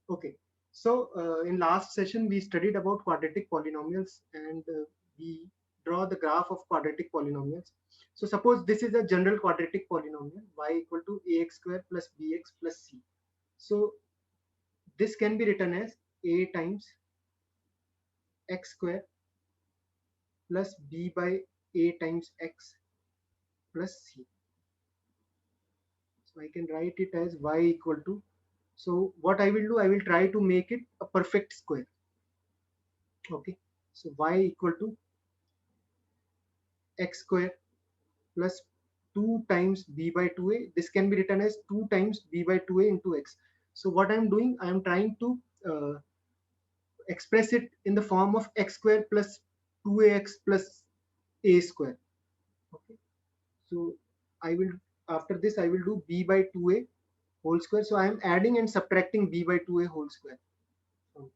Okay. So in last session, we studied about quadratic polynomials and we draw the graph of quadratic polynomials. So suppose this is a general quadratic polynomial y equal to ax square plus bx plus c. So this can be written as a times x square plus b by a times x plus c. So I can write it as y equal to, so what I will do, I will try to make it a perfect square. Okay. So y equal to x square plus 2 times b by 2a. This can be written as 2 times b by 2a into x. So what I'm doing, I'm trying to express it in the form of x square plus 2ax plus a square. Okay. So I will, after this I will do b by 2a whole square. So I am adding and subtracting b by 2a whole square. So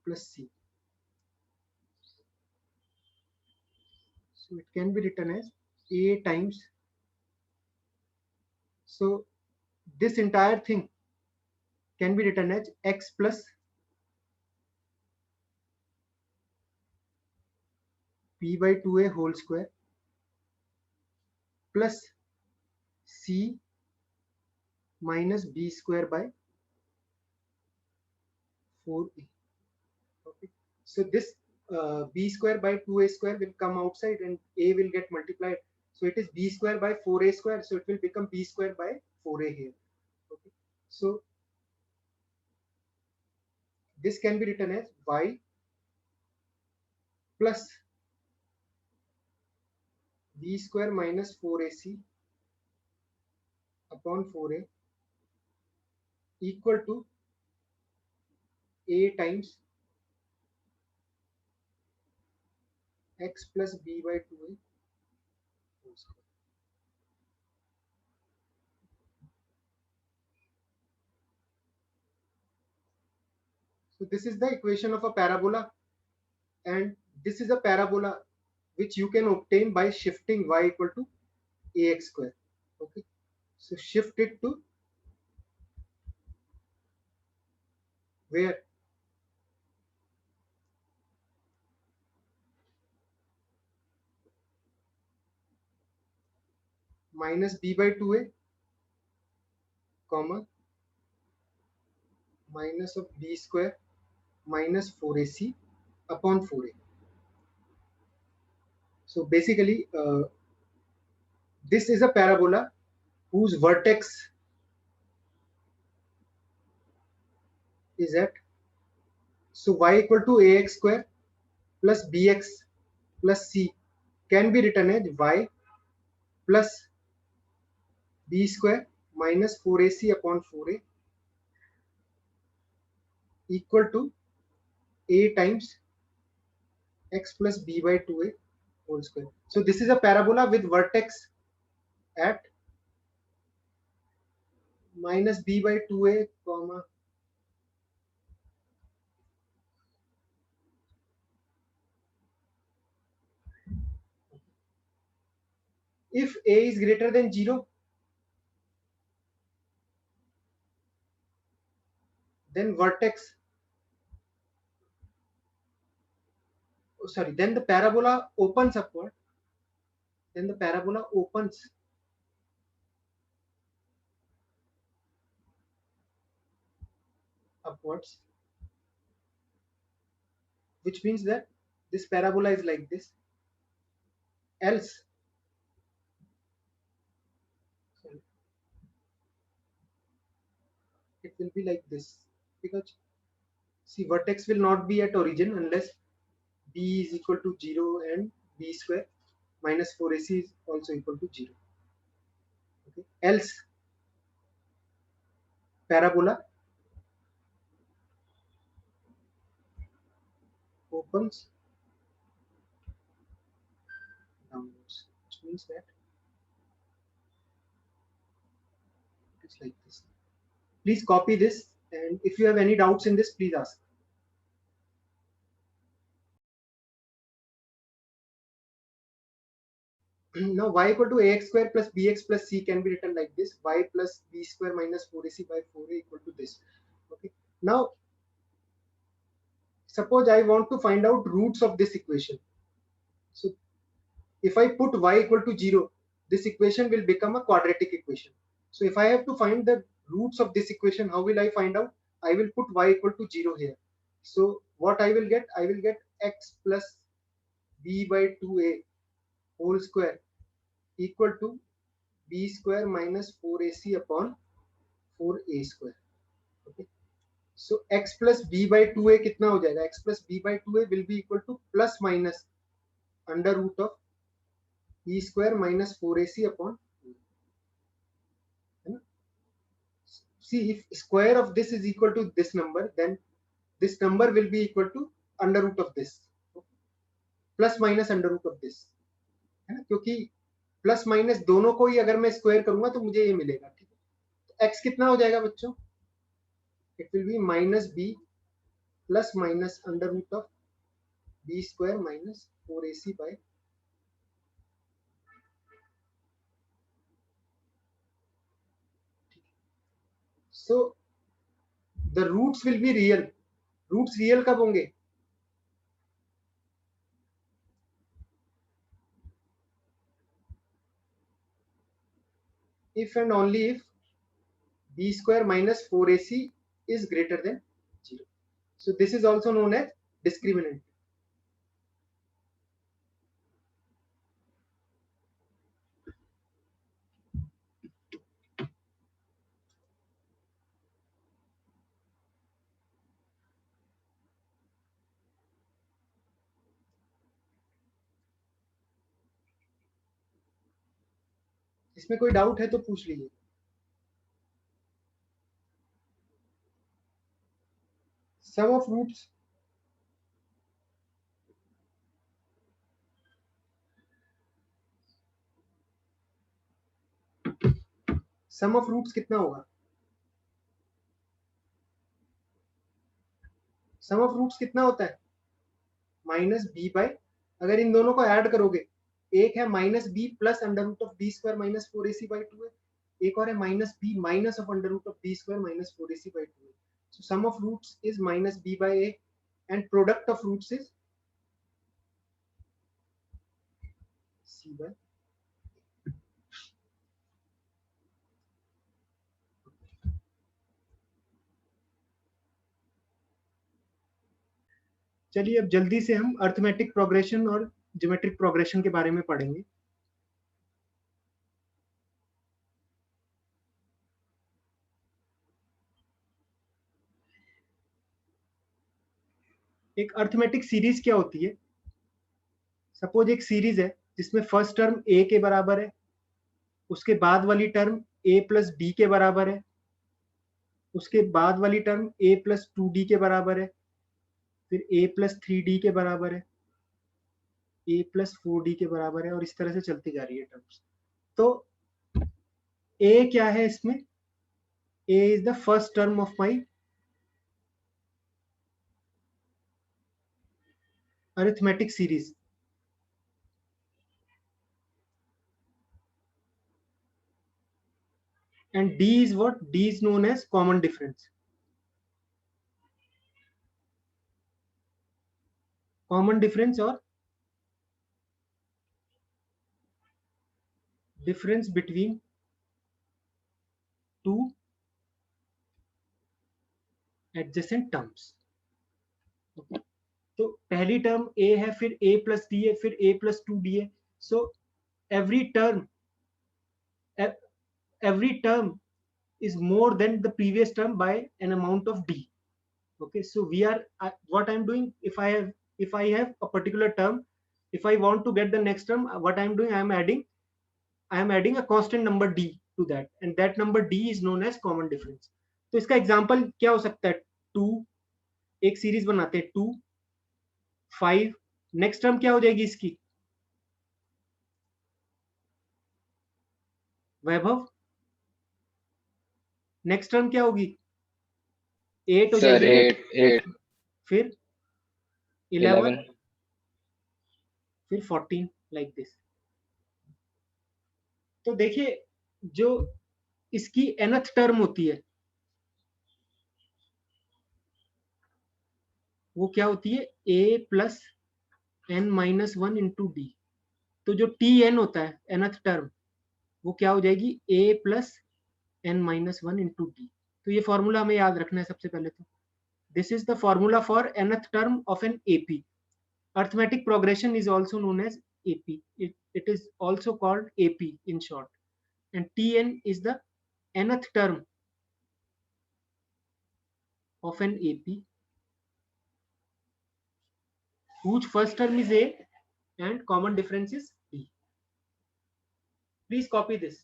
plus c. So it can be written as a times. So this entire thing can be written as x plus b by 2a whole square plus c minus b square by 4a. Okay. So this b square by 2a square will come outside and a will get multiplied. So it is b square by 4a square. So it will become b square by 4a here. Okay. So this can be written as y plus b square minus 4ac upon 4a equal to a times x plus b by 2a whole square. So this is the equation of a parabola, and this is a parabola which you can obtain by shifting y equal to ax square. Okay. So shift it to where minus b by 2a comma minus of b square minus 4ac upon 4a. So basically this is a parabola whose vertex is at, so y equal to ax square plus bx plus c can be written as y plus b square minus 4ac upon 4a equal to a times x plus b by 2a whole square. So this is a parabola with vertex at minus b by 2a comma if a is greater than 0, then vertex, oh, sorry, then the parabola opens upward, then the parabola opens upwards, which means that this parabola is like this. Else, sorry, it will be like this, because see, vertex will not be at origin unless b is equal to 0 and b square minus 4ac is also equal to 0. Okay. Else parabola opens downwards, which means that it's like this. Please copy this, and if you have any doubts in this, please ask. now y equal to ax square plus bx plus c can be written like this: y plus b square minus 4ac by 4a equal to this. Okay, now suppose I want to find out roots of this equation. So if I put y equal to 0, this equation will become a quadratic equation. So if I have to find the roots of this equation, how will I find out? I will put y equal to 0 here. So what I will get? I will get x plus b by 2a whole square equal to b square minus 4ac upon 4a square. Okay. So x plus b by 2a कितना हो जाएगा? x plus b by 2a will be equal to plus minus under root of e square minus 4ac upon. See, if square of this is equal to this number, then this number will be equal to under root of this, plus minus under root of this, है ना? क्योंकि plus minus दोनों को ही अगर मैं square करूंगा तो मुझे ये मिलेगा, ठीक है? तो x कितना हो जाएगा बच्चों? It will be minus b plus minus under root of b square minus 4ac by. So the roots will be real. Roots real कब होंगे? If and only if b square minus 4ac is greater than 0. So this is also known as discriminant. इसमें कोई doubt है तो पूछ लीजिए. Sum of roots. Sum of roots कितना होगा? Sum of roots कितना होता है? माइनस बी बाय, अगर इन दोनों को ऐड करोगे, एक है minus B plus under root of B square minus 4ac by 2 है, एक और है minus B minus of under root of B square minus 4ac by 2 है. So sum of roots is minus b by a and product of roots is c by. चलिए अब जल्दी से हम अर्थमेटिक प्रोग्रेशन और ज्योमेट्रिक प्रोग्रेशन के बारे में पढ़ेंगे. एक अर्थमेटिक सीरीज क्या होती है? सपोज एक सीरीज है जिसमें फर्स्ट टर्म a के बराबर है, उसके बाद वाली टर्म a प्लस b के बराबर है, उसके बाद वाली टर्म a प्लस 2d के बराबर है, फिर a प्लस 3d के बराबर है, a प्लस 4d के बराबर है, और इस तरह से चलती जा रही है टर्म्स. तो a क्या है इसमें? a is the first term of my arithmetic series. And d is what? D is known as common difference. Common difference or difference between two adjacent terms. Okay. तो पहली टर्म a है, फिर a plus d है, फिर a plus 2d है. So every term is more than the previous term by an amount of d. Okay, so we are what I'm doing, if I have a particular term, if I want to get the next term, what I'm doing, I am adding a constant number d to that, and that number d is known as common difference. तो इसका example क्या हो सकता है? 2, एक series बनाते हैं 2 5, next term क्या हो जाएगी इसकी? वैभव, नेक्स्ट टर्म क्या होगी? 8 हो जाएगी. 8 फिर 11 फिर 14 like this. तो देखिए जो इसकी nth टर्म होती है वो क्या होती है, a plus n minus one into D. तो जो टी एन होता है nth टर्म, वो क्या हो जाएगी, a plus n minus one into D. तो ये फॉर्मूला हमें याद रखना है सबसे पहले। तो this is the formula for nth term of an AP. Arithmetic progression is also known as AP. It is also called AP in short. And Tn is the nth term of an AP whose first term is A and common difference is D. Please copy this.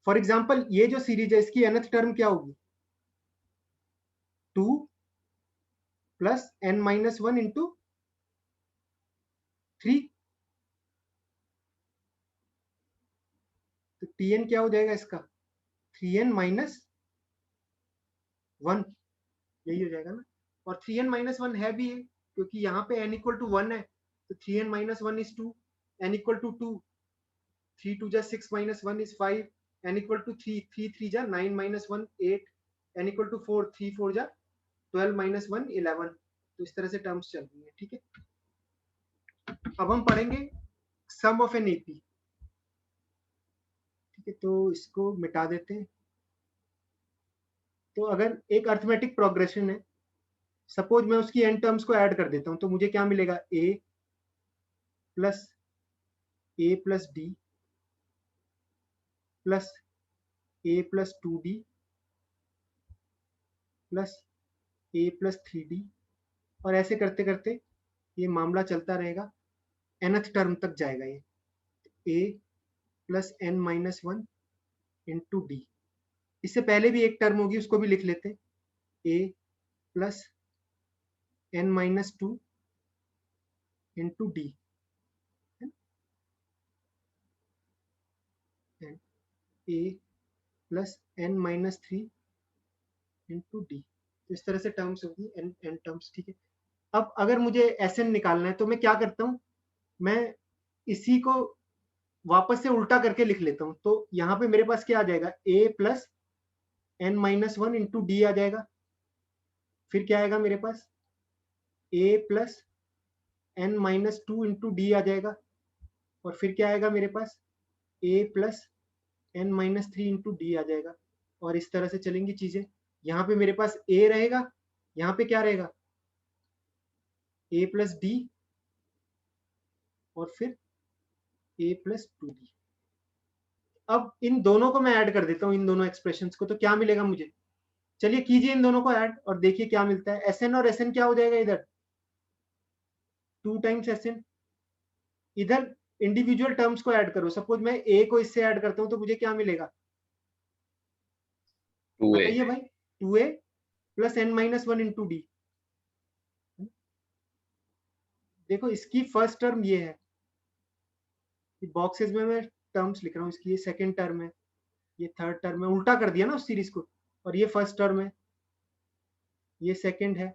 For example, ये जो series है इसकी nth term क्या होगी, 2 plus n minus one into 3। तो Tn क्या हो जाएगा इसका, 3n माइनस वन, यही हो जाएगा ना। और 3n माइनस वन है भी है क्योंकि यहाँ पे n इक्वल टू 1 है, तो 3n minus one is 2, n equal to 2, 3 2 जा 6 माइनस 1 इज 5, n इक्वल टू 3, 3 3 जा 9 माइनस 1 8, n इक्वल टू 4, 3 4 जा 12 माइनस 1 11। तो इस तरह से टर्म्स चल रही है, ठीक है। अब हम पढ़ेंगे सम ऑफ एन एपी, ठीक है। तो इसको मिटा देते हैं। तो अगर एक अर्थमेटिक प्रोग्रेशन है, सपोज मैं उसकी एन टर्म्स को ऐड कर देता हूं, तो मुझे क्या मिलेगा, a plus D plus a plus 2d plus a plus 3d, और ऐसे करते करते ये मामला चलता रहेगा, nth टर्म तक जाएगा ये, a plus n minus one into D. इससे पहले भी एक टर्म होगी, उसको भी लिख लेते, a plus n minus two into D, a plus n minus three into D. तो इस तरह से टर्म्स होगी, n टर्म्स, ठीक है। अब अगर मुझे Sn निकालना है तो मैं क्या करता हूँ, मैं इसी को वापस से उल्टा करके लिख लेता हूँ। तो यहाँ पे मेरे पास क्या आ जाएगा, a plus n minus one into D आ जाएगा। फिर क्या आएगा मेरे पास, a plus n minus two into D आ जाएगा। और फिर क्या आएगा मेरे पास, a plus n minus three into D आ जाएगा। और इस तरह से चलेंगी चीजें। यहाँ पे मेरे पास a रहेगा, यहाँ पे क्या रहेगा, a प्लस डी, और फिर a प्लस टू डी। अब इन दोनों को मैं ऐड कर देता हूँ, इन दोनों एक्सप्रेशंस को, तो क्या मिलेगा मुझे, चलिए कीजिए इन दोनों को ऐड और देखिए क्या मिलता है। Sn और Sn क्या हो जाएगा इधर, 2 टाइम्स Sn। इधर इंडिविजुअल टर्म्स को ऐड करो, सपोज मैं a को इससे ऐड करता हूँ तो मुझे क्या मिलेगा, 2a बताइए भाई, 2a plus n minus one into D. देखो इसकी फर्स्ट टर्म ये है, बॉक्सेस में मैं टर्म्स लिख रहा हूँ, इसकी ये सेकेंड टर्म है, ये थर्ड टर्म है, उल्टा कर दिया ना उस सीरीज को। और ये फर्स्ट टर्म है, ये सेकेंड है,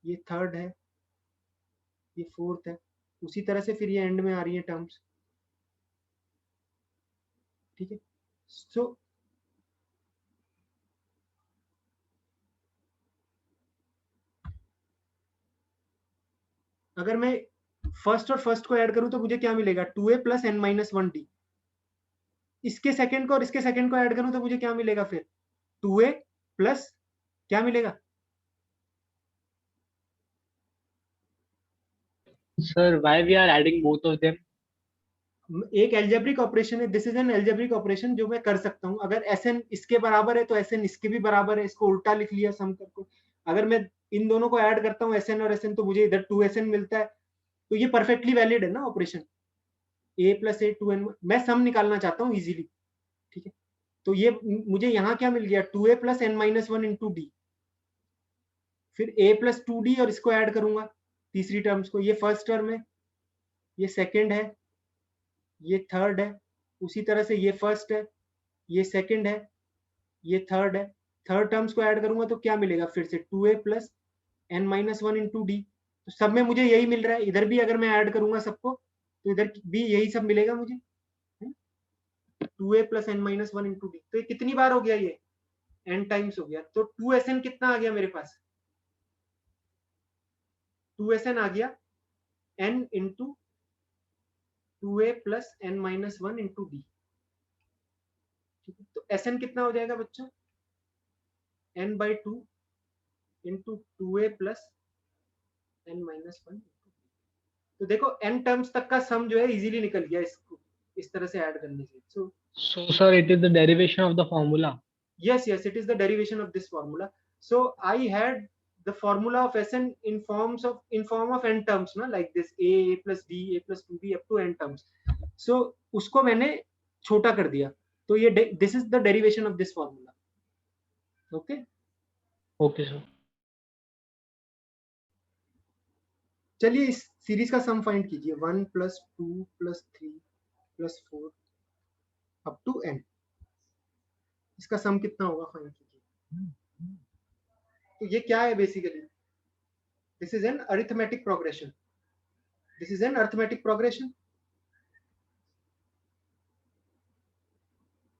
ये थर्ड है, ये फोर्थ है। उसी तरह से फिर ये एंड में आ रही है टर्म्स, ठीक है। सो अगर मैं फर्स्ट और फर्स्ट को ऐड करूं तो मुझे क्या मिलेगा, 2a plus n minus one D. इसके सेकंड को और इसके सेकंड को ऐड करूं तो मुझे क्या मिलेगा, फिर 2a प्लस क्या मिलेगा, Sir, why we are adding both of them? एक एल्जेब्रिक ऑपरेशन है, this is an algebraic operation जो मैं कर सकता हूं। अगर Sn इसके बराबर है तो Sn इसके भी बराबर है, इसको उल्टा लिख लिया सम करके। अगर मैं इन दोनों को ऐड करता हूं Sn और Sn, तो मुझे इधर 2Sn मिलता है। तो ये परफेक्टली वैलिड है ना operation, a plus A 2n। मैं सम निकालना चाहता हूँ इजीली, ठीक है। तो ये मुझे यहाँ क्या मिल गया, 2a plus n minus one into D, फिर a प्लस टू डी, और इसको ऐड करूंगा तीसरी टर्म्स को। ये फर्स्ट टर्म है, ये सेकेंड है, ये थर्ड है। उसी तरह से ये फर्स्ट है, ये सेकेंड है, ये थर्ड है। थर्ड टर्म्स को ऐड करूंगा तो क्या मिलेगा, फिर से 2a plus n minus one into D. तो सब में मुझे यही मिल रहा है। इधर भी अगर मैं ऐड करूंगा सबको तो इधर भी यही सब मिलेगा मुझे, 2a + n - 1 × d। तो ये कितनी बार हो गया, ये n टाइम्स हो गया। तो 2sn कितना आ गया मेरे पास, 2sn आ गया n × 2a + n - 1 × d। तो sn कितना हो जाएगा बच्चों, n/2 × 2a + n - 1। तो देखो n टर्म्स तक का सम जो है इजीली निकल गया इसको इस तरह से ऐड करने से। So sir, it is the derivation of the formula. Yes, it is the derivation of this formula. So I had the formula of Sn in form of n terms, na, like this a + d, a + 2b up to n terms. So उसको मैंने छोटा कर दिया, तो ये this is the derivation of this formula. Okay. Okay sir. चलिए इस series का सम फाइंड कीजिए, 1 + 2 + 3 + 4 अप टू n। इसका सम कितना होगा फाइंड कीजिए। तो ये क्या है basically, this is an arithmetic progression, this is an arithmetic progression,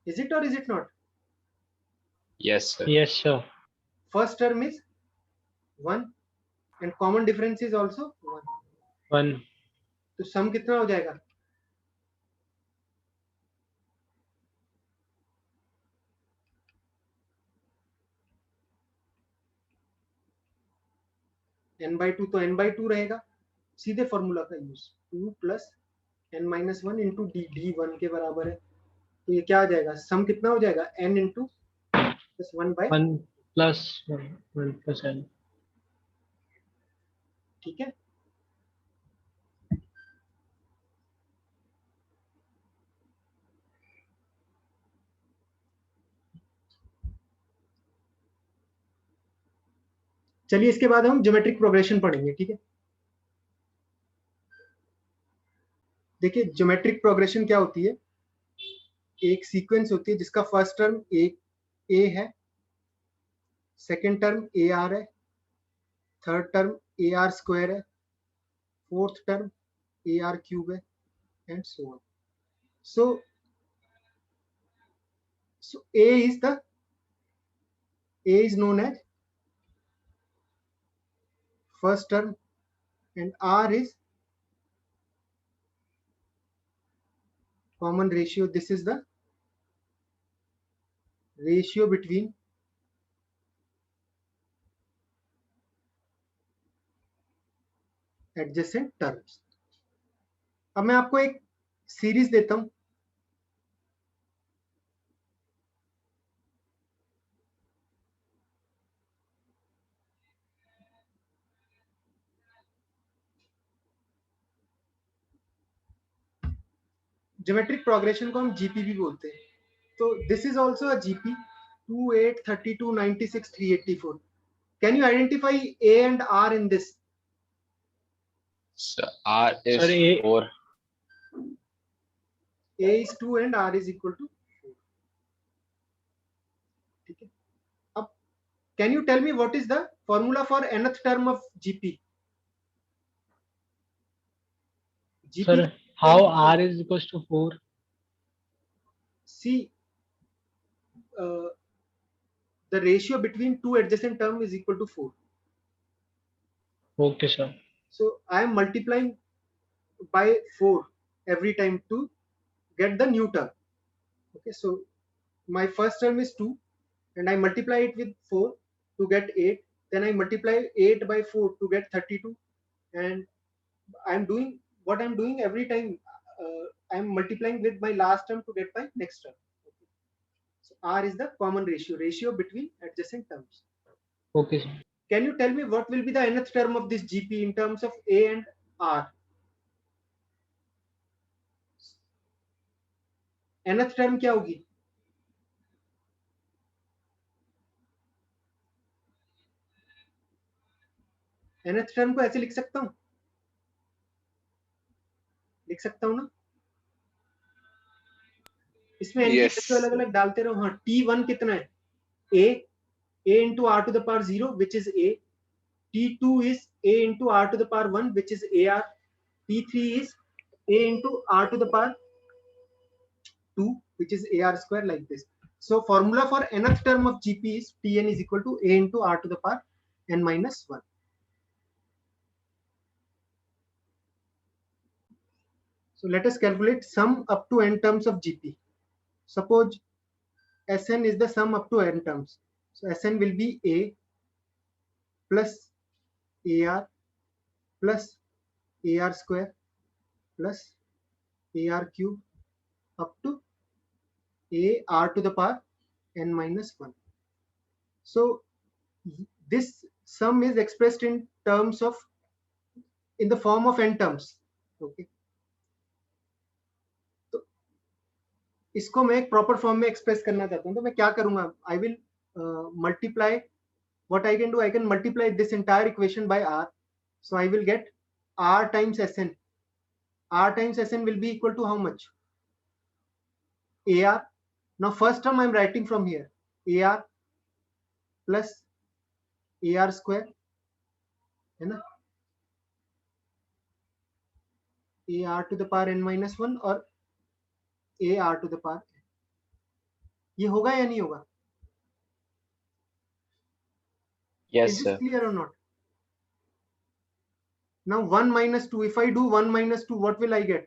is it or is it not? Yes, sir. Yes sir. First term is 1 and common difference is also 1. 1. तो सम कितना हो जाएगा, n/2, तो n/2 रहेगा, सीधे formula का use, 2 + n - 1 × d, d 1 के बराबर है। तो ये क्या आ जाएगा, सम कितना हो जाएगा, n × +1/, 1 + 1 + n. ठीक है। चलिए इसके बाद हम ज्योमेट्रिक प्रोग्रेशन पढ़ेंगे, ठीक है। देखिए ज्योमेट्रिक प्रोग्रेशन क्या होती है, एक सीक्वेंस होती है जिसका फर्स्ट टर्म ए है, सेकेंड टर्म AR है, थर्ड टर्म AR² है, फोर्थ टर्म AR³ है, and so on. So A is known as first term and R is common ratio. This is the ratio between adjacent terms. अब मैं आपको एक series देता हूं, geometric progression को हम जीपी भी बोलते हैं। तो this is also a GP 2, 8, 32, 96, 384. Can you identify A and R in this? So R is Sir, A- 4. A is 2 and R is equal to 4. ठीक है। अब can you tell me what is the formula for nth term of GP? GP Sir, how R is equals to 4? See, the ratio between two adjacent term is equal to 4. Okay sir. So I am multiplying by 4 every time to get the new term. Okay, so my first term is 2 and I multiply it with 4 to get 8. Then I multiply 8 by 4 to get 32, and I'm doing what I'm doing every time. I'm multiplying with my last term to get my next term. Okay. So R is the common ratio between adjacent terms. Okay sir. Can you tell me what will be the nth term of this GP in terms of A and R? nth term क्या होगी, nth term को ऐसे लिख सकता हूं, लिख सकता हूं ना, इसमें n की Yes. वैल्यू अलग अलग डालते रहो। हाँ, T1 कितना है, A into R to the power 0 which is A, T2 is A into R to the power 1 which is AR, T3 is a into r to the power 2, which is ar square, like this. So formula for nth term of GP is Tn is equal to a into r to the power n minus 1. So let us calculate sum up to n terms of GP. Suppose Sn is the sum up to n terms. So Sn will be a plus ar plus ar square plus ar cube up to a r to the power n minus 1. So this sum is expressed in terms of, in the form of n terms. Okay, तो इसको मैं एक proper form में express करना चाहता हूं, तो मैं क्या करूंगा, I will multiply, what I can do, I can multiply this entire equation by r. So I will get r times Sn. R times Sn will be equal to how much? ar. Now first term I am writing from here, ar plus ar square, है ना, ar to the power n minus 1 और ar to the power, ये होगा या नहीं होगा? Yes, Is this sir. clear or not? Now 1 minus 2, if I do 1 minus 2, what will I get?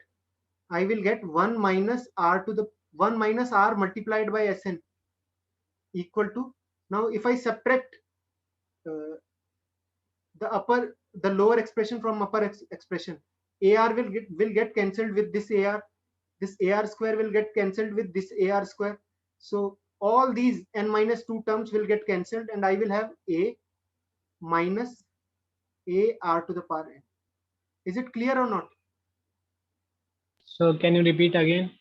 I will get 1 minus r to the 1 minus r multiplied by Sn equal to, now if I subtract the lower expression from upper expression, ar will get cancelled with this ar square will get cancelled with this ar square. So all these n minus 2 terms will get cancelled and I will have a minus a r to the power n. Is it clear or not? So can you repeat again?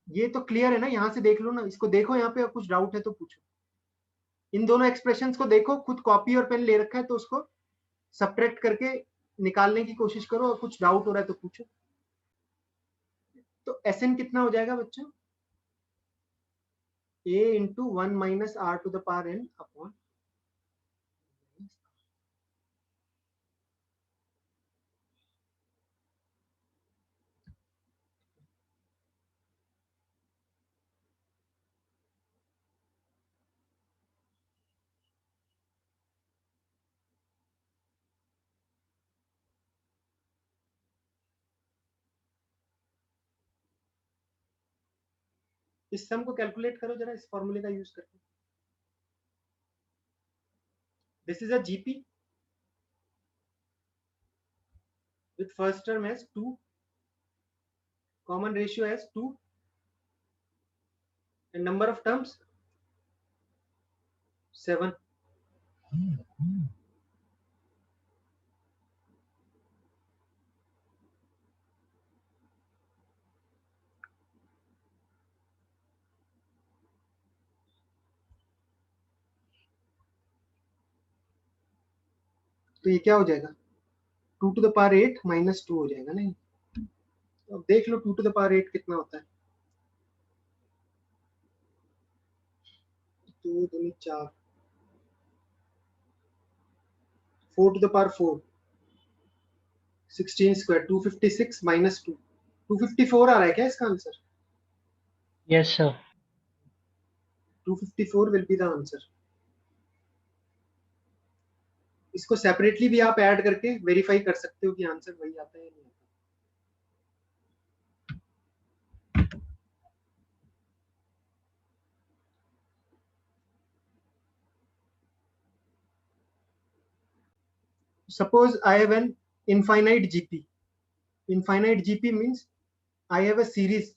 ये तो clear है ना, यहाँ से देख लो ना, इसको देखो, यहाँ पे कुछ डाउट है तो पूछो. इन दोनों एक्सप्रेशंस को देखो, खुद कॉपी और पेन ले रखा है तो उसको सब्ट्रैक्ट करके निकालने की कोशिश करो, और कुछ डाउट हो रहा है तो पूछो. तो Sn कितना हो जाएगा बच्चों? a into 1 minus r to the power n upon, इस सम को कैलकुलेट करो जरा इस फॉर्मूले का यूज करके. This is a GP with first term as 2, common ratio as 2, and number of terms 7. तो ये क्या हो जाएगा? 2 to the power 8 minus 2 हो जाएगा. नहीं, तो अब देख लो 2 to the power 8 कितना होता है. 2 दूनी 4, 4 to the power 4, 16 square, 256 minus 2, 254 आ रहा है क्या इसका answer? Yes, sir. 254 will be the answer. इसको सेपरेटली भी आप ऐड करके वेरीफाई कर सकते हो कि आंसर वही आता है या नहीं आता. Suppose I have an infinite GP. Infinite GP means I have a series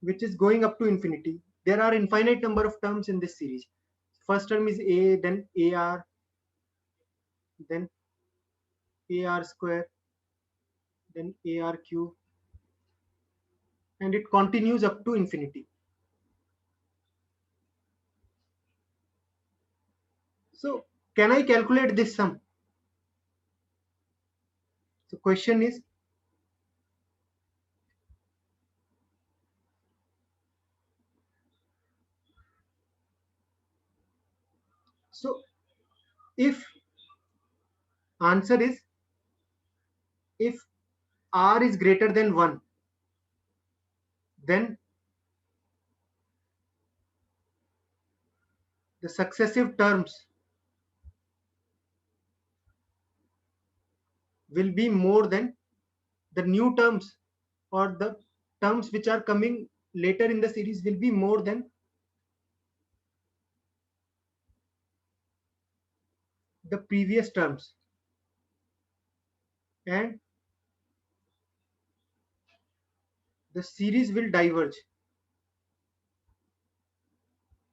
which is going up to infinity. There are infinite number of terms in this series. First term is a, then ar, then ar square, then ar cube, and it continues up to infinity. So can I calculate this sum? So question is, so if answer is, if r is greater than 1, then the successive terms will be more than the new terms, or the terms which are coming later in the series will be more than the previous terms, and the series will diverge,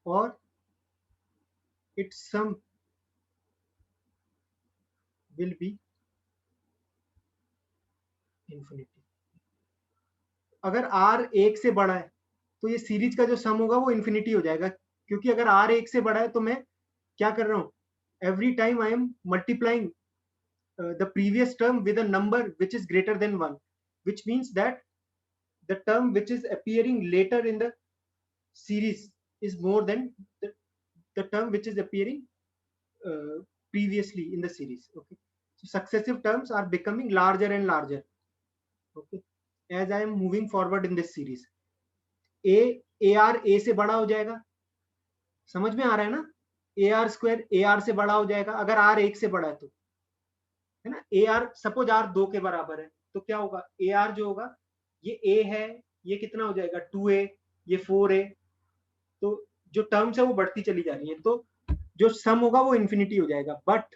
or its sum will be infinity. अगर r 1 से बड़ा है तो ये series का जो सम होगा वो इन्फिनिटी हो जाएगा, क्योंकि अगर r 1 से बड़ा है तो मैं क्या कर रहा हूँ, every time I am multiplying the previous term with a number which is greater than 1, which means that the term which is appearing later in the series is more than the term which is appearing previously in the series. Okay, so successive terms are becoming larger and larger, okay, as I am moving forward in this series. ar a से बड़ा हो जाएगा, समझ में आ रहा है ना, ar square ar से बड़ा हो जाएगा अगर r 1 से बड़ा है तो, है ना. ar सपोज r 2 के बराबर है तो क्या होगा, ar जो होगा ये a है, ये कितना हो जाएगा 2a, ये 4a, तो जो टर्म्स है वो बढ़ती चली जा रही है, तो जो सम होगा वो इन्फिनिटी हो जाएगा. But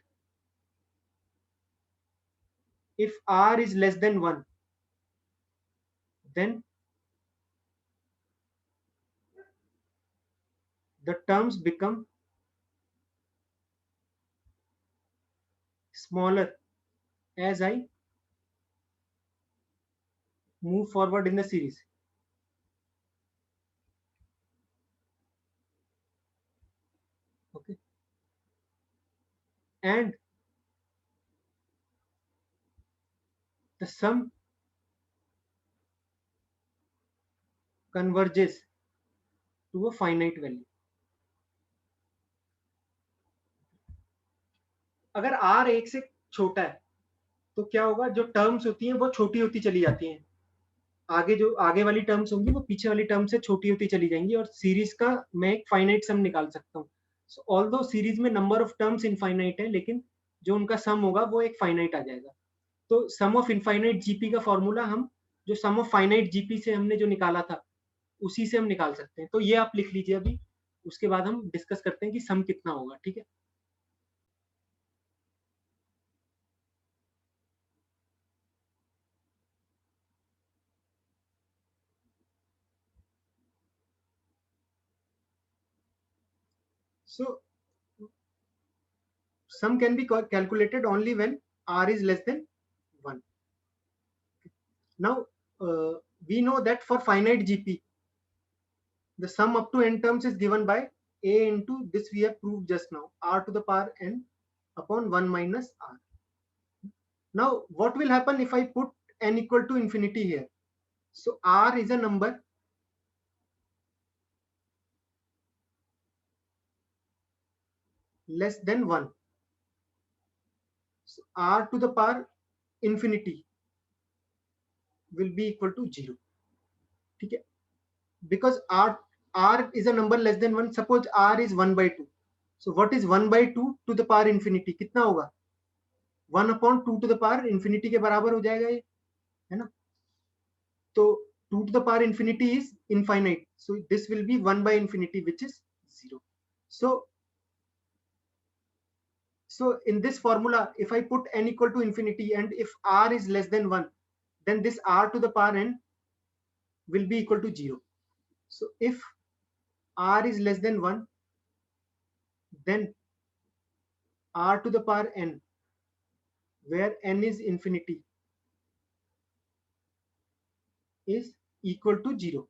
if r is less than 1, then the terms become smaller as I move forward in the series. Okay, and the sum converges to a finite value. अगर r 1 से छोटा है तो क्या होगा, जो टर्म्स होती हैं वो छोटी होती चली जाती हैं, आगे जो आगे वाली टर्म्स होंगी वो पीछे वाली टर्म से छोटी होती चली जाएंगी, और सीरीज का मैं एक फाइनाइट सम निकाल सकता हूँ. सो ऑल्दो सीरीज में नंबर ऑफ टर्म्स इनफाइनाइट है, लेकिन जो उनका सम होगा वो एक फाइनाइट आ जाएगा. तो सम ऑफ इनफाइनाइट जीपी का फॉर्मूला हम जो सम ऑफ फाइनाइट जीपी से हमने जो निकाला था उसी से हम निकाल सकते हैं. तो ये आप लिख लीजिए अभी, उसके बाद हम डिस्कस करते हैं कि सम कितना होगा. ठीक है, so sum can be calculated only when r is less than 1. Now we know that for finite GP the sum up to n terms is given by a into this we have proved just now, r to the power n upon 1 minus r. Now what will happen if I put n equal to infinity here? So r is a number less than 1. So r to the power infinity will be equal to 0. ठीक है, because r is a number less than 1. Suppose r is 1 by 2. So what is 1 by 2 to the power infinity? कितना होगा, 1 upon 2 to the power infinity के बराबर हो जाएगा ये, है ना. तो 2 to the power infinity is infinite, so this will be 1 by infinity, which is 0. So in this formula, if I put n equal to infinity and if r is less than 1, then this r to the power n will be equal to 0. So if r is less than 1, then r to the power n, where n is infinity, is equal to 0.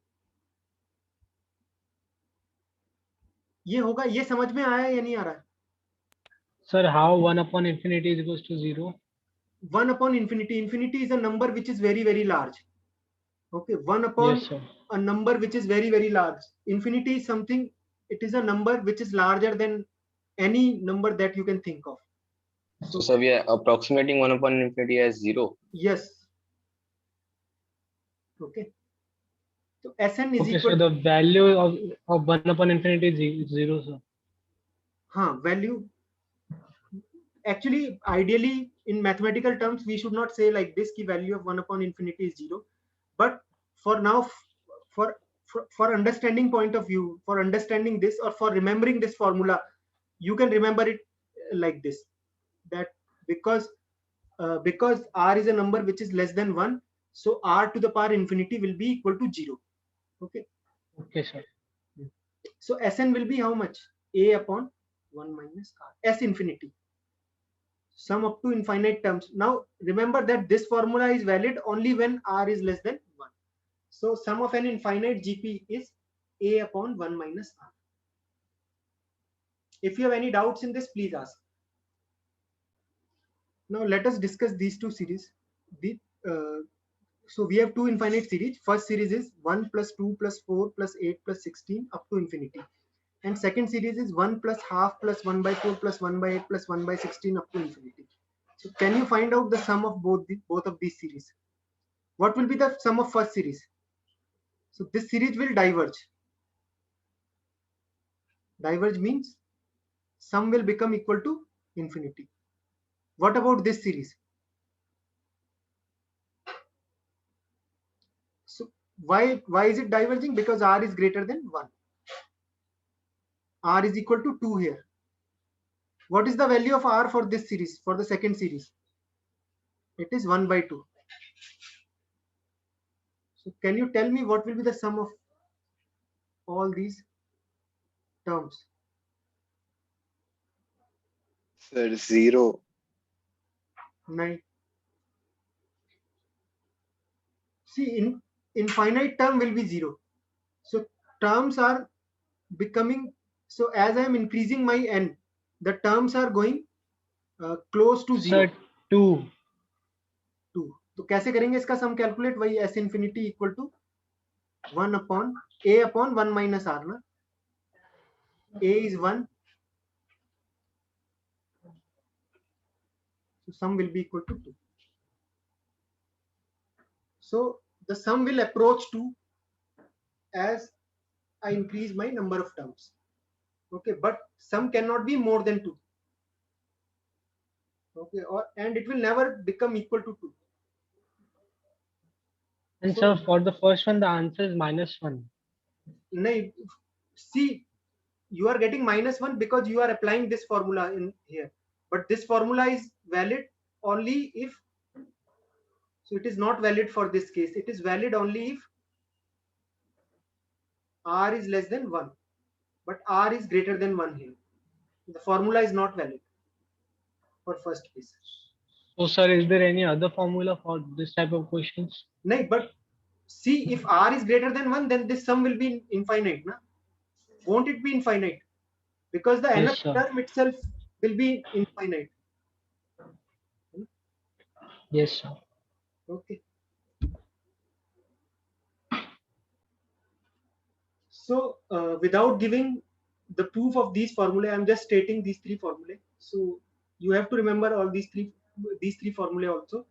ये होगा, ये समझ में आया या नहीं आ रहा है? Sir, how 1 upon infinity is equals to 0? 1 upon infinity, infinity is a number which is very very large. Okay, 1 upon Yes, sir. a number which is very very large. Infinity is something, it is a number which is larger than any number that you can think of. So we are approximating 1 upon infinity as 0. Yes, Okay. So Sn is Okay, equal so the value of 1 upon infinity is 0, sir. value. Actually, ideally, in mathematical terms, we should not say like this: ki value of 1 upon infinity is 0. But for now, for for understanding point of view, for understanding this or for remembering this formula, you can remember it like this: that because r is a number which is less than 1, so r to the power infinity will be equal to 0. Okay. Okay, sir. So Sn will be how much? A upon 1 minus r, S infinity, sum up to infinite terms. Now remember that this formula is valid only when r is less than 1. So sum of an infinite GP is A upon 1 minus r. If you have any doubts in this, please ask. Now let us discuss these two series. So we have two infinite series. First series is 1 plus 2 plus 4 plus 8 plus 16 up to infinity. And second series is 1 plus half plus 1 by 4 plus 1 by 8 plus 1 by 16 up to infinity. So can you find out the sum of both of these series? What will be the sum of first series? So this series will diverge. Diverge means sum will become equal to infinity. What about this series? So why is it diverging? Because r is greater than 1. R is equal to 2 here. What is the value of r for this series, for the second series? It is 1 by 2. So can you tell me what will be the sum of all these terms? Sir, 0. 9. See, in infinite term will be 0. So terms are becoming, so as I am increasing my n, the terms are going close to 0. Sir, 2. 2. तो कैसे करेंगे इसका सम calculate? वही s infinity equal to 1 upon a upon 1 minus r ना. A is 1, so sum will be equal to 2. So the sum will approach 2 as I increase my number of terms. Okay, but sum cannot be more than 2. Okay, and it will never become equal to 2. And So, sir, for the first one, the answer is -1. see, you are getting -1 because you are applying this formula in here. But this formula is valid only if, so it is not valid for this case. It is valid only if r is less than 1. But r is greater than 1 here. The formula is not valid for first case. So, sir, is there any other formula for this type of questions? No, but see, if r is greater than 1, then this sum will be infinite. Na? Won't it be infinite? Because the nth Yes, sir. term itself will be infinite. Yes, sir. Okay. So without giving the proof of these formulae, I'm just stating these three formulae. So you have to remember all these three formulae also.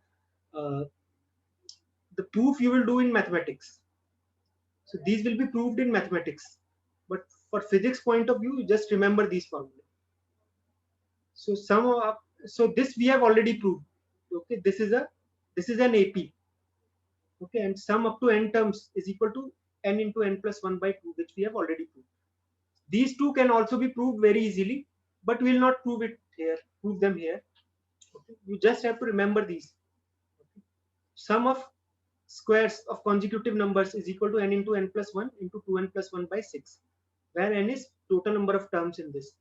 The proof you will do in mathematics. So these will be proved in mathematics. But for physics point of view, just remember these formulae. So so this we have already proved. Okay, this is an AP. Okay, and sum up to n terms is equal to n into n plus 1 by 2, which we have already proved. These two can also be proved very easily, but we will not prove them here. Okay. You just have to remember these. Okay. Sum of squares of consecutive numbers is equal to n into n plus 1 into 2n plus 1 by 6, where n is total number of terms in this.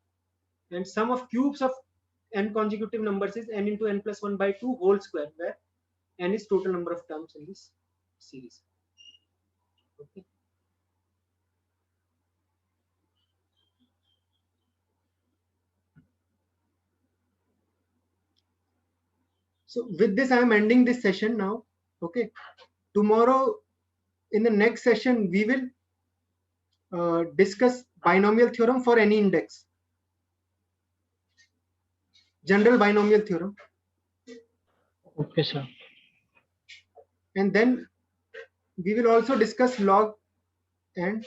And sum of cubes of n consecutive numbers is n into n plus 1 by 2 whole square, where n is total number of terms in this series. Okay. So with this, I am ending this session now. Okay. Tomorrow, in the next session, we will discuss binomial theorem for any index. General binomial theorem. Okay, sir. And then we will also discuss log and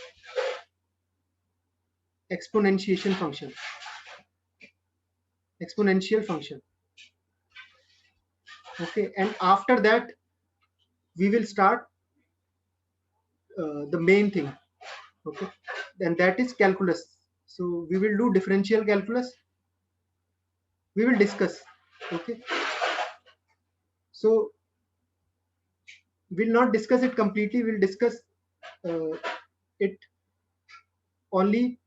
exponential function. Okay, and after that we will start the main thing. Okay, and that is calculus. So we will do differential calculus. We will discuss. Okay, so we'll not discuss it completely. We'll discuss it only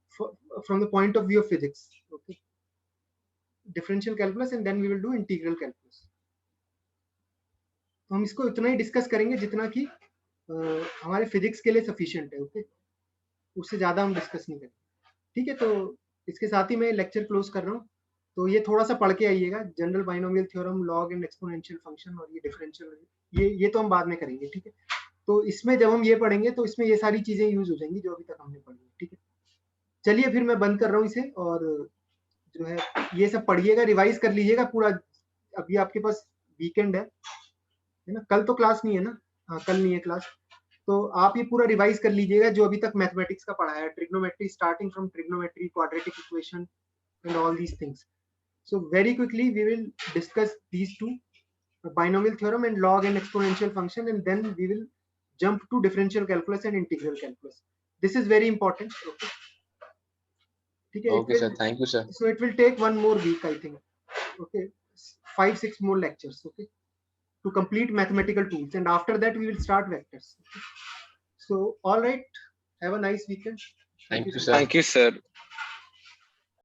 from the point of view of physics. Okay, differential calculus, and then we will do integral calculus. तो हम इसको इतना ही discuss करेंगे जितना कि हमारे physics के लिए सफिशिएंट है. ओके, उससे ज्यादा हम डिस्कस नहीं करेंगे. ठीक है, तो इसके साथ ही मैं लेक्चर क्लोज कर रहा हूँ. तो ये थोड़ा सा पढ़ के आइएगा, general binomial theorem, log and exponential function, और ये डिफरेंशियल, ये तो हम बाद में करेंगे. ठीक है, तो इसमें जब हम ये पढ़ेंगे तो इसमें ये सारी चीजें यूज हो जाएंगी जो अभी तक हमने पढ़ी. ठीक है, चलिए फिर मैं बंद कर रहा हूँ इसे, और जो है ये सब पढ़िएगा, रिवाइज कर लीजिएगा पूरा. अभी आपके पास वीकेंड है ना, कल तो क्लास नहीं है ना. हाँ, कल नहीं है क्लास, तो आप ये पूरा रिवाइज कर लीजिएगा जो अभी तक मैथमेटिक्स का पढ़ा है, trigonometry, starting from trigonometry, quadratic equation and all these things. So very quickly we will discuss these two, binomial theorem and log and exponential function, and then we will jump to differential calculus and integral calculus. This is very important. Okay. Okay, sir. Thank you, sir. So it will take one more week, I think. Okay, 5-6 more lectures. Okay, to complete mathematical tools, and after that we will start vectors. Okay. So all right, have a nice weekend. Thank you, sir. Thank you, sir.